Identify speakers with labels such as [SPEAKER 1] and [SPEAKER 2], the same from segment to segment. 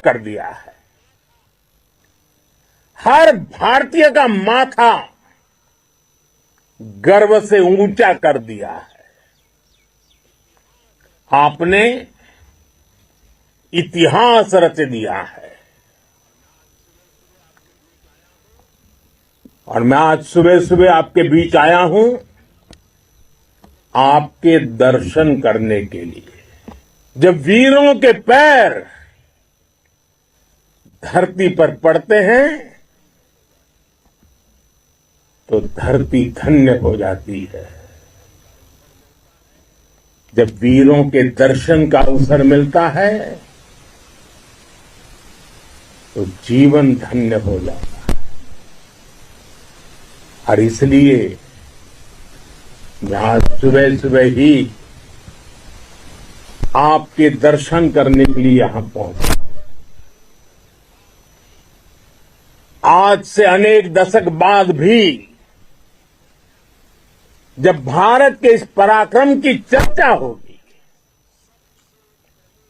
[SPEAKER 1] कर दिया है। हर भारतीय का माथा गर्व से ऊंचा कर दिया है। आपने इतिहास रच दिया है। और मैं आज सुबह सुबह आपके बीच आया हूं आपके दर्शन करने के लिए। जब वीरों के पैर धरती पर पड़ते हैं तो धरती धन्य हो जाती है। जब वीरों के दर्शन का अवसर मिलता है तो जीवन धन्य हो जाता है। और इसलिए मैं आज सुबह सुबह ही आपके दर्शन करने के लिए यहां पहुंचा। आज से अनेक दशक बाद भी जब भारत के इस पराक्रम की चर्चा होगी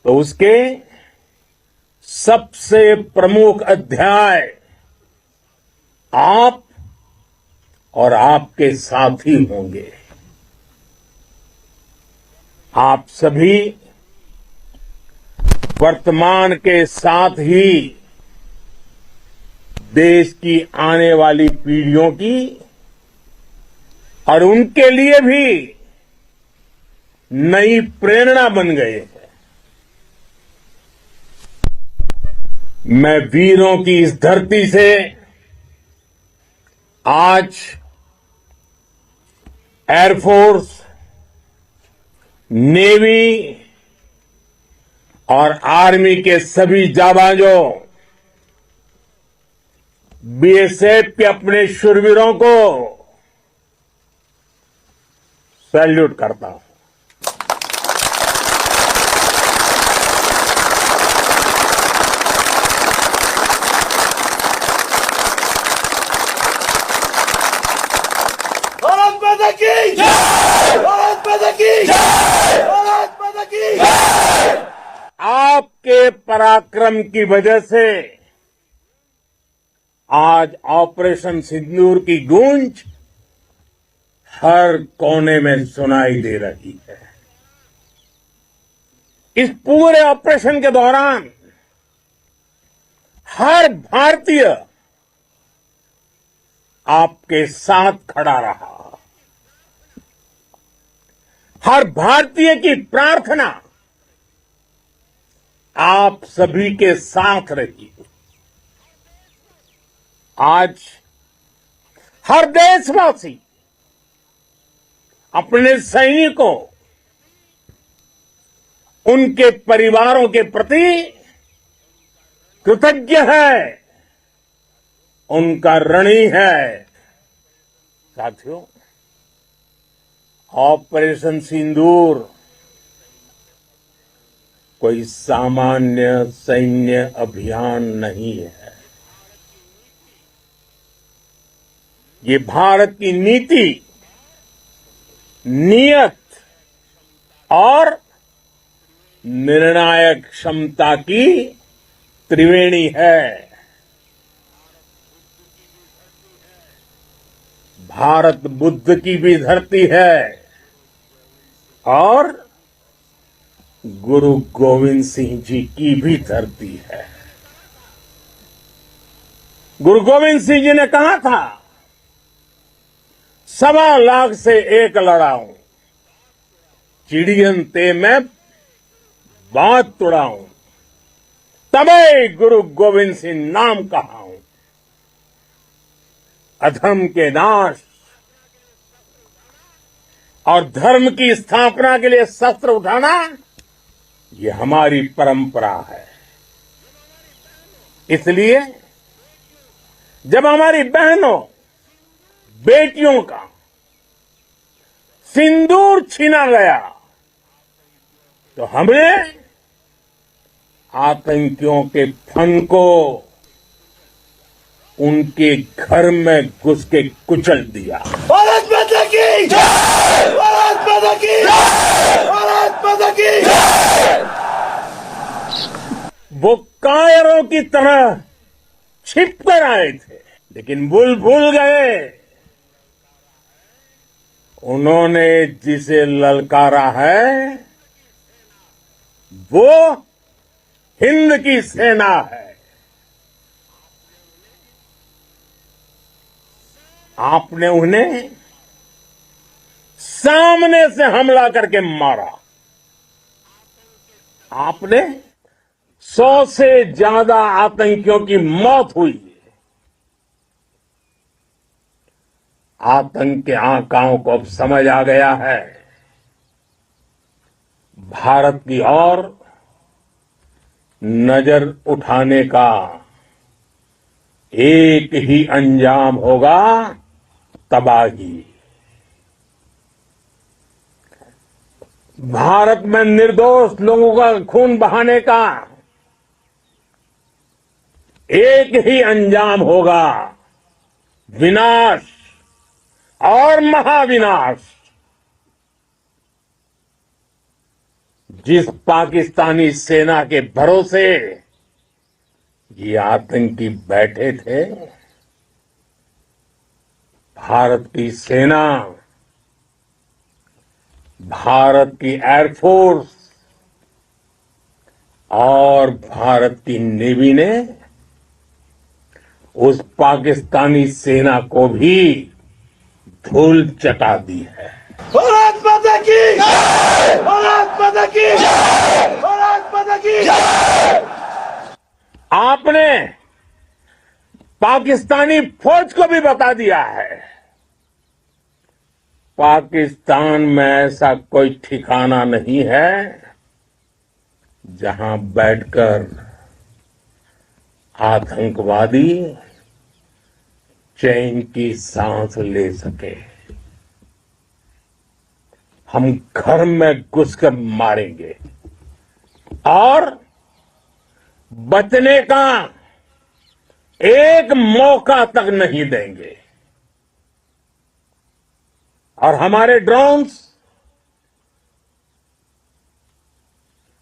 [SPEAKER 1] तो उसके सबसे प्रमुख अध्याय आप और आपके साथी होंगे। आप सभी वर्तमान के साथ ही देश की आने वाली पीढ़ियों की और उनके लिए भी नई प्रेरणा बन गए हैं। मैं वीरों की इस धरती से आज एयरफोर्स, नेवी और आर्मी के सभी जाबाजों, बीएसएफ के अपने शूरवीरों को सैल्यूट करता हूं।
[SPEAKER 2] भारत माता की जय! भारत माता की जय! भारत माता की जय!
[SPEAKER 1] आपके पराक्रम की वजह से आज ऑपरेशन सिंदूर की गूंज हर कोने में सुनाई दे रही है। इस पूरे ऑपरेशन के दौरान हर भारतीय आपके साथ खड़ा रहा। हर भारतीय की प्रार्थना आप सभी के साथ रही। आज हर देशवासी अपने सैनिकों, उनके परिवारों के प्रति कृतज्ञ है, उनका ऋणी है। साथियों, ऑपरेशन सिंदूर कोई सामान्य सैन्य अभियान नहीं है। ये भारत की नीति, नियत और निर्णायक क्षमता की त्रिवेणी है। भारत बुद्ध की भी धरती है और गुरु गोविंद सिंह जी की भी धरती है। गुरु गोविंद सिंह जी ने कहा था, 1.25 लाख से एक लड़ाऊं, चिड़ियन ते मैं बात तुड़ाऊं, तबे गुरु गोविंद सिंह नाम कहाऊं। अधर्म के नाश और धर्म की स्थापना के लिए शस्त्र उठाना, ये हमारी परंपरा है। इसलिए जब हमारी बहनों, बेटियों का सिंदूर छीना गया तो हमने आतंकियों के फन को उनके घर में घुस के कुचल दिया।
[SPEAKER 2] भारत माता की जय! भारत माता की जय! भारत माता की जय!
[SPEAKER 1] वो कायरों की तरह छिप कर आए थे, लेकिन भूल गए उन्होंने जिसे ललकारा है वो हिंद की सेना है। आपने उन्हें सामने से हमला करके मारा। आपने 100 से ज्यादा आतंकियों की मौत हुई। आतंक के आकाओं को अब समझ आ गया है भारत की ओर नजर उठाने का एक ही अंजाम होगा, तबाही। भारत में निर्दोष लोगों का खून बहाने का एक ही अंजाम होगा, विनाश और महाविनाश। जिस पाकिस्तानी सेना के भरोसे ये आतंकी बैठे थे, भारत की सेना, भारत की एयरफोर्स और भारत की नेवी ने उस पाकिस्तानी सेना को भी धूल चटा दी है।
[SPEAKER 2] भारत माता की जय! भारत माता की जय! भारत माता की जय!
[SPEAKER 1] आपने पाकिस्तानी फौज को भी बता दिया है, पाकिस्तान में ऐसा कोई ठिकाना नहीं है जहां बैठकर आतंकवादी चैन की सांस ले सके। हम घर में घुसकर मारेंगे और बचने का एक मौका तक नहीं देंगे। और हमारे ड्रोन्स,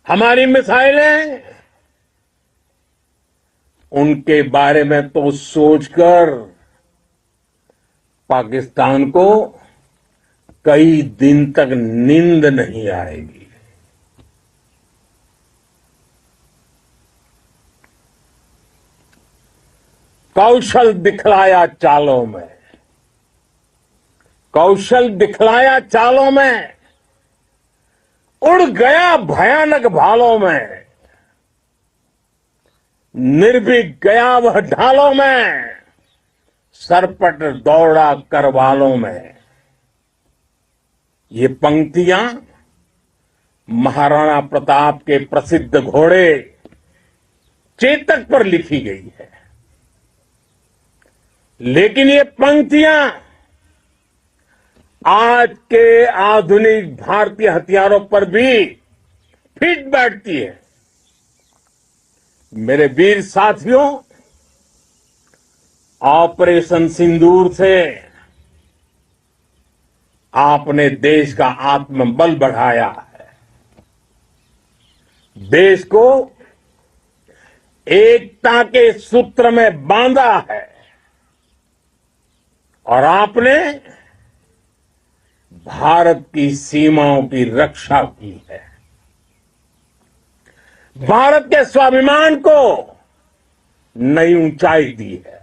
[SPEAKER 1] हमारी मिसाइलें, उनके बारे में तो सोचकर पाकिस्तान को कई दिन तक नींद नहीं आएगी। कौशल दिखलाया चालों में, कौशल दिखलाया चालों में, उड़ गया भयानक भालों में, निर्भीक गया वह ढालों में, सरपट दौड़ा करवालों में। ये पंक्तियां महाराणा प्रताप के प्रसिद्ध घोड़े चेतक पर लिखी गई है, लेकिन ये पंक्तियां आज के आधुनिक भारतीय हथियारों पर भी फिट बैठती है। मेरे वीर साथियों, ऑपरेशन सिंदूर से आपने देश का आत्मबल बढ़ाया है, देश को एकता के सूत्र में बांधा है और आपने भारत की सीमाओं की रक्षा की है। भारत के स्वाभिमान को नई ऊंचाई दी है।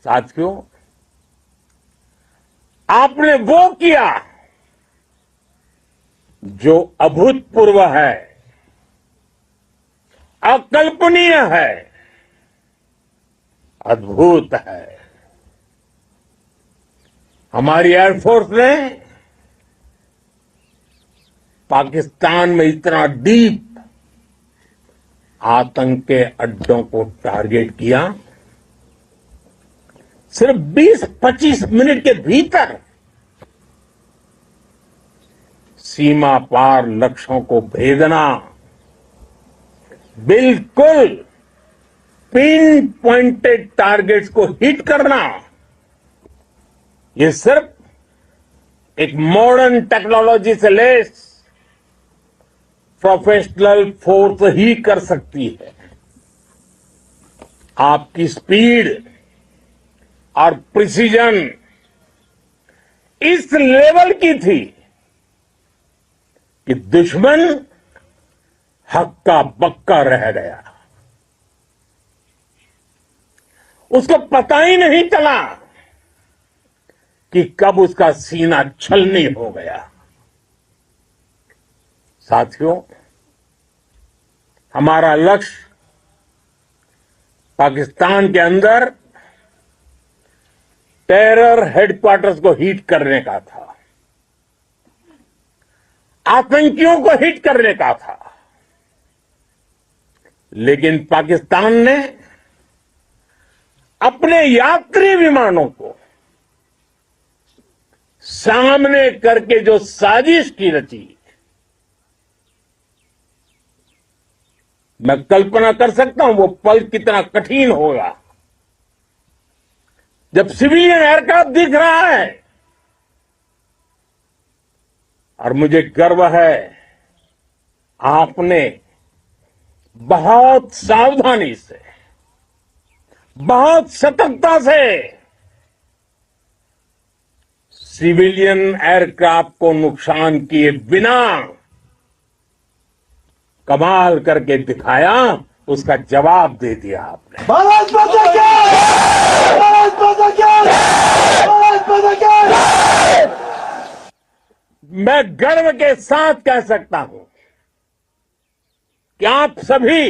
[SPEAKER 1] साथियों, आपने वो किया जो अभूतपूर्व है, अकल्पनीय है, अद्भुत है। हमारी एयरफोर्स ने पाकिस्तान में इतना डीप आतंक के अड्डों को टारगेट किया, सिर्फ 20-25 मिनट के भीतर सीमा पार लक्ष्यों को भेदना, बिल्कुल पिन पॉइंटेड टारगेट्स को हिट करना, ये सिर्फ एक मॉडर्न टेक्नोलॉजी से लेस प्रोफेशनल फोर्स ही कर सकती है। आपकी स्पीड और प्रिसीजन इस लेवल की थी कि दुश्मन हक्का बक्का रह गया। उसको पता ही नहीं चला कि कब उसका सीना छलनी हो गया। साथियों, हमारा लक्ष्य पाकिस्तान के अंदर टेरर हेडक्वार्टर्स को हिट करने का था, आतंकियों को हिट करने का था। लेकिन पाकिस्तान ने अपने यात्री विमानों को सामने करके जो साजिश की रची, मैं कल्पना कर सकता हूं वो पल कितना कठिन होगा जब सिविलियन एयरक्राफ्ट दिख रहा है। और मुझे गर्व है, आपने बहुत सावधानी से, बहुत सतर्कता से सिविलियन एयरक्राफ्ट को नुकसान किए बिना कमाल करके दिखाया, उसका जवाब दे दिया आपने।
[SPEAKER 2] भारत माता की! भारत माता की! भारत माता की!
[SPEAKER 1] मैं गर्व के साथ कह सकता हूं कि आप सभी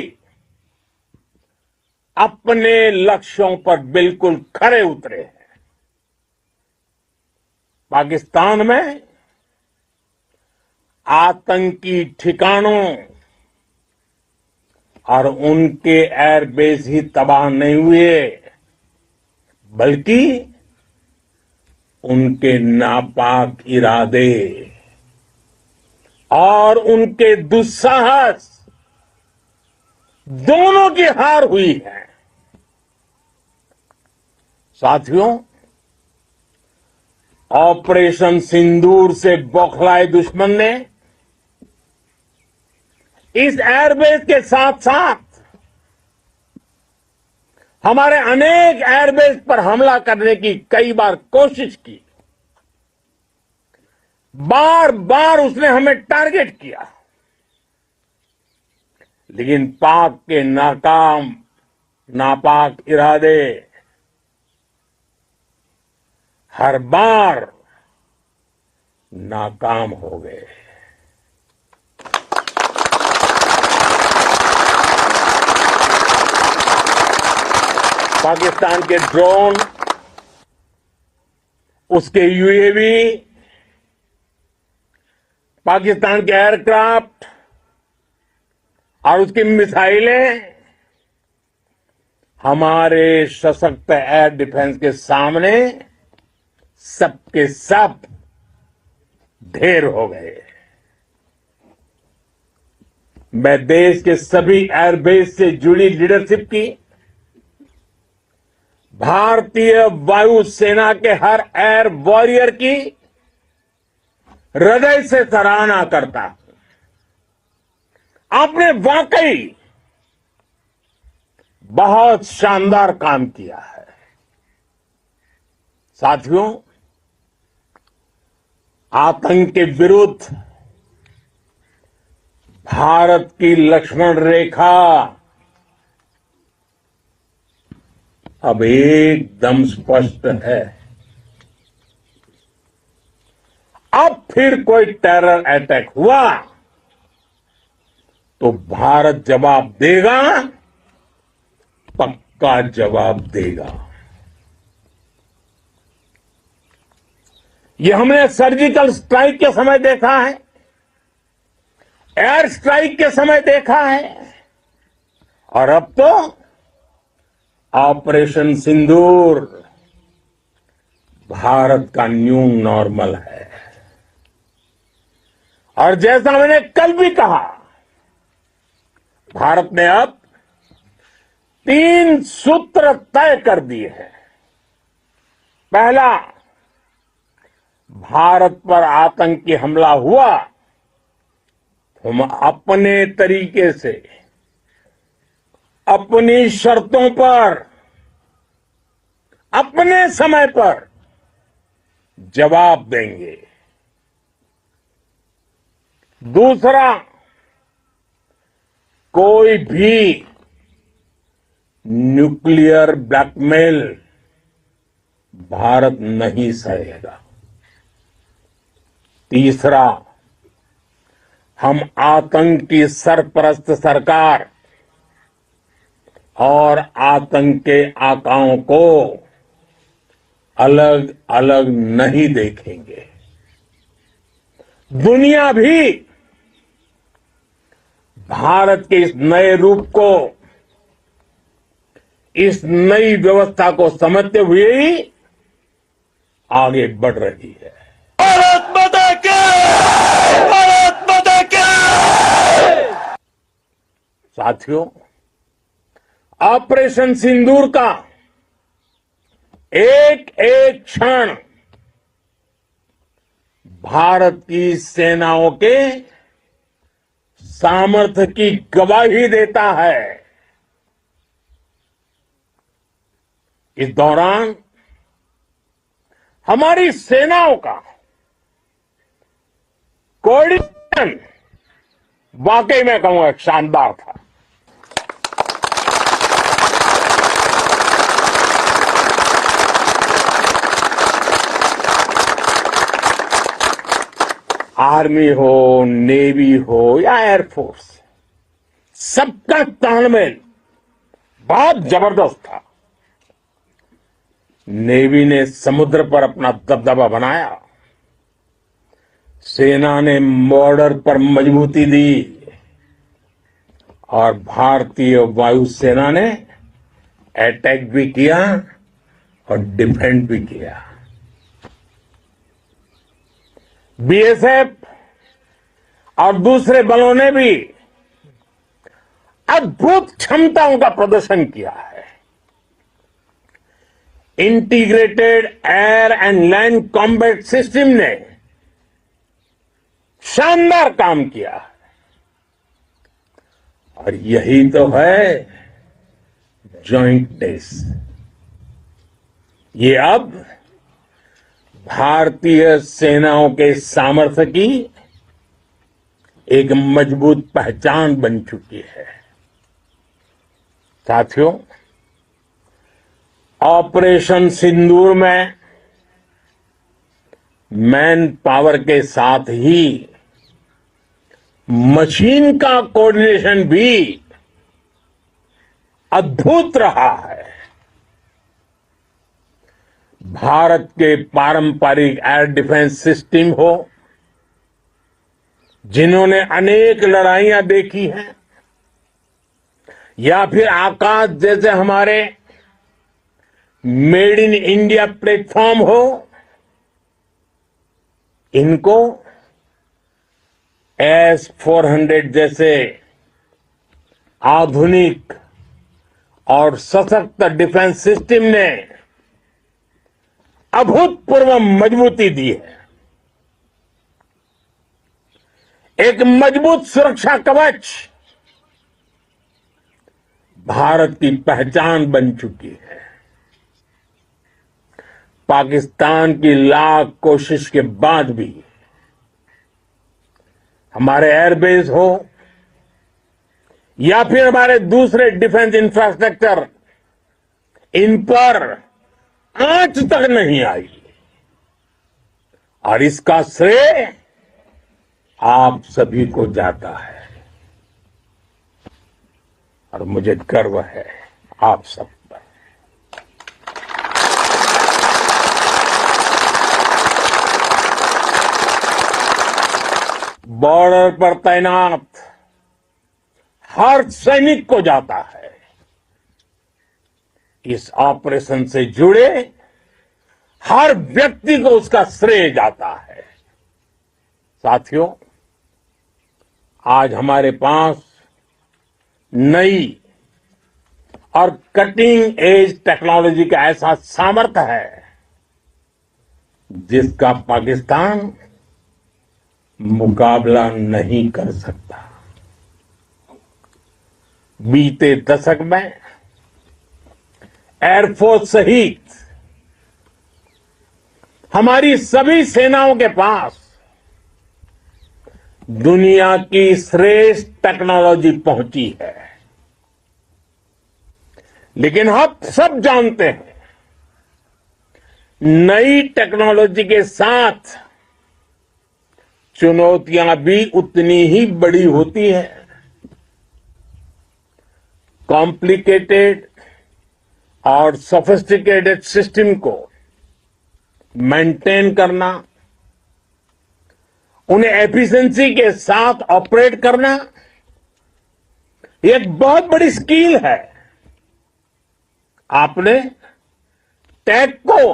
[SPEAKER 1] अपने लक्ष्यों पर बिल्कुल खरे उतरे हैं। पाकिस्तान में आतंकी ठिकानों और उनके एयरबेस ही तबाह नहीं हुए, बल्कि उनके नापाक इरादे और उनके दुस्साहस दोनों की हार हुई है। साथियों, ऑपरेशन सिंदूर से बौखलाए दुश्मन ने इस एयरबेस के साथ साथ हमारे अनेक एयरबेस पर हमला करने की कई बार कोशिश की। बार बार उसने हमें टारगेट किया, लेकिन पाक के नापाक इरादे हर बार नाकाम हो गए। पाकिस्तान के ड्रोन, उसके यूएवी, पाकिस्तान के एयरक्राफ्ट और उसकी मिसाइलें हमारे सशक्त एयर डिफेंस के सामने सबके सब ढेर हो गए। मैं देश के सभी एयरबेस से जुड़ी लीडरशिप की, भारतीय वायुसेना के हर एयर वॉरियर की हृदय से सराहना करता हूं। आपने वाकई बहुत शानदार काम किया है। साथियों, आतंक के विरुद्ध भारत की लक्ष्मण रेखा अब एकदम स्पष्ट है। अब फिर कोई टेरर अटैक हुआ तो भारत जवाब देगा, पक्का जवाब देगा। ये हमने सर्जिकल स्ट्राइक के समय देखा है, एयर स्ट्राइक के समय देखा है, और अब तो ऑपरेशन सिंदूर भारत का न्यू नॉर्मल है। और जैसा मैंने कल भी कहा, भारत ने अब 3 सूत्र तय कर दिए हैं। पहला, भारत पर आतंकी हमला हुआ हम अपने तरीके से अपनी शर्तों पर अपने समय पर जवाब देंगे। दूसरा, कोई भी न्यूक्लियर ब्लैकमेल भारत नहीं सहेगा। तीसरा, हम आतंक की सरपरस्त सरकार और आतंक के आकाओं को अलग अलग नहीं देखेंगे। दुनिया भी भारत के इस नए रूप को, इस नई व्यवस्था को समझते हुए ही आगे बढ़ रही है।
[SPEAKER 2] भारत माता की! भारत माता की!
[SPEAKER 1] साथियों, ऑपरेशन सिंदूर का एक एक क्षण भारत की सेनाओं के सामर्थ्य की गवाही देता है। इस दौरान हमारी सेनाओं का कोऑर्डिनेशन वाकई में कहूंगा शानदार था। आर्मी हो, नेवी हो या एयरफोर्स, सबका तालमेल बहुत जबरदस्त था। नेवी ने समुद्र पर अपना दबदबा बनाया, सेना ने बॉर्डर पर मजबूती दी और भारतीय वायुसेना ने अटैक भी किया और डिफेंड भी किया। बीएसएफ और दूसरे बलों ने भी अद्भुत क्षमताओं का प्रदर्शन किया है। Integrated air and land combat system ने शानदार काम किया है। और यही तो है जॉइंटनेस। ये अब भारतीय सेनाओं के सामर्थ्य की एक मजबूत पहचान बन चुकी है। साथियों, ऑपरेशन सिंदूर में मैन पावर के साथ ही मशीन का कोऑर्डिनेशन भी अद्भुत रहा है। भारत के पारंपरिक एयर डिफेंस सिस्टम हो, जिन्होंने अनेक लड़ाइयां देखी हैं, या फिर आकाश जैसे हमारे मेड इन इंडिया प्लेटफॉर्म हो, इनको S-400 जैसे आधुनिक और सशक्त डिफेंस सिस्टम ने अभूतपूर्व मजबूती दी है। एक मजबूत सुरक्षा कवच भारत की पहचान बन चुकी है। पाकिस्तान की लाख कोशिश के बाद भी हमारे एयरबेस हो या फिर हमारे दूसरे डिफेंस इंफ्रास्ट्रक्चर, इन पर आंच तक नहीं आई। और इसका श्रेय आप सभी को जाता है और मुझे गर्व है आप सब पर। बॉर्डर पर तैनात हर सैनिक को जाता है। इस ऑपरेशन से जुड़े हर व्यक्ति को उसका श्रेय जाता है। साथियों, आज हमारे पास नई और कटिंग एज टेक्नोलॉजी का ऐसा सामर्थ्य है जिसका पाकिस्तान मुकाबला नहीं कर सकता। बीते दशक में एयरफोर्स सहित हमारी सभी सेनाओं के पास दुनिया की श्रेष्ठ टेक्नोलॉजी पहुंची है, लेकिन हम सब जानते हैं नई टेक्नोलॉजी के साथ चुनौतियां भी उतनी ही बड़ी होती है। कॉम्प्लिकेटेड और सोफिस्टिकेटेड सिस्टम को मेंटेन करना, उन्हें एफिशिएंसी के साथ ऑपरेट करना, ये एक बहुत बड़ी स्किल है। आपने टेक को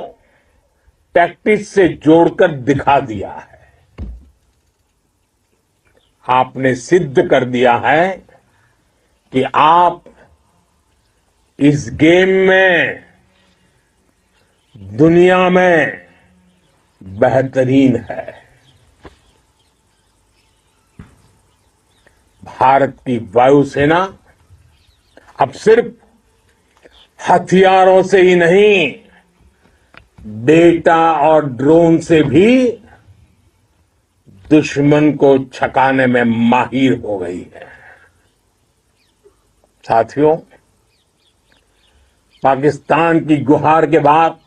[SPEAKER 1] टैक्टिक्स से जोड़कर दिखा दिया है। आपने सिद्ध कर दिया है कि आप इस गेम में दुनिया में बेहतरीन है। भारत की वायुसेना अब सिर्फ हथियारों से ही नहीं, डेटा और ड्रोन से भी दुश्मन को छकाने में माहिर हो गई है। साथियों, पाकिस्तान की गुहार के बाद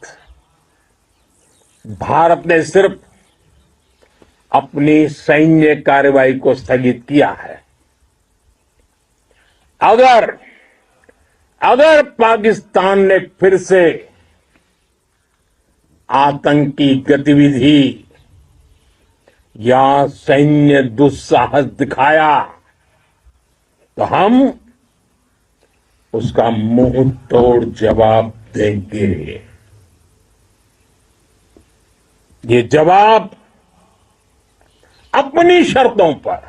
[SPEAKER 1] भारत ने सिर्फ अपनी सैन्य कार्रवाई को स्थगित किया है। अगर पाकिस्तान ने फिर से आतंकी गतिविधि या सैन्य दुस्साहस दिखाया तो हम उसका मुंह तोड़ जवाब देंगे। ये जवाब अपनी शर्तों पर,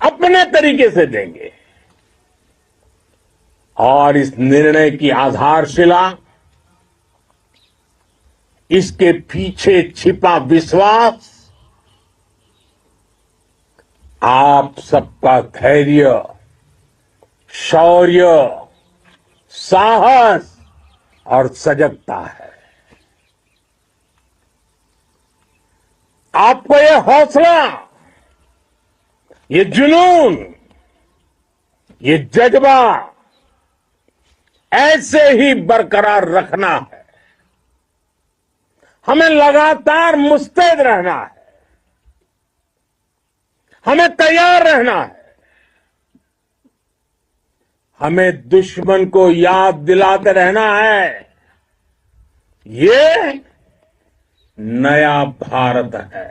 [SPEAKER 1] अपने तरीके से देंगे और इस निर्णय की आधारशिला, इसके पीछे छिपा विश्वास आप सबका धैर्य, शौर्य, साहस और सजगता है। आपको ये हौसला, ये जुनून, ये जज्बा ऐसे ही बरकरार रखना है। हमें लगातार मुस्तैद रहना है, हमें तैयार रहना है। हमें दुश्मन को याद दिलाते रहना है, ये नया भारत है।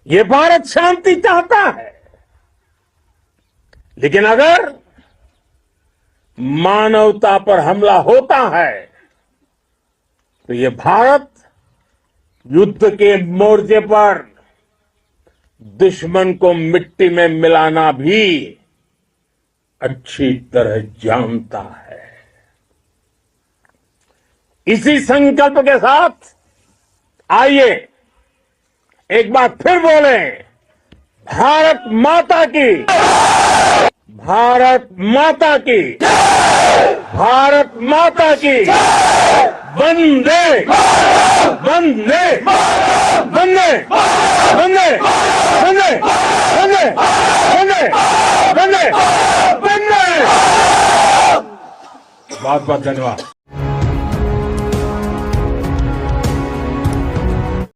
[SPEAKER 1] ये भारत शांति चाहता है, लेकिन अगर मानवता पर हमला होता है तो ये भारत युद्ध के मोर्चे पर दुश्मन को मिट्टी में मिलाना भी अच्छी तरह जानता है। इसी संकल्प के साथ आइए एक बार फिर बोले, भारत माता की, भारत माता की, भारत माता की, वंदे वंदे वंदे वंदे वंदे वंदे वंदे वंदे वंदे। बहुत बहुत धन्यवाद।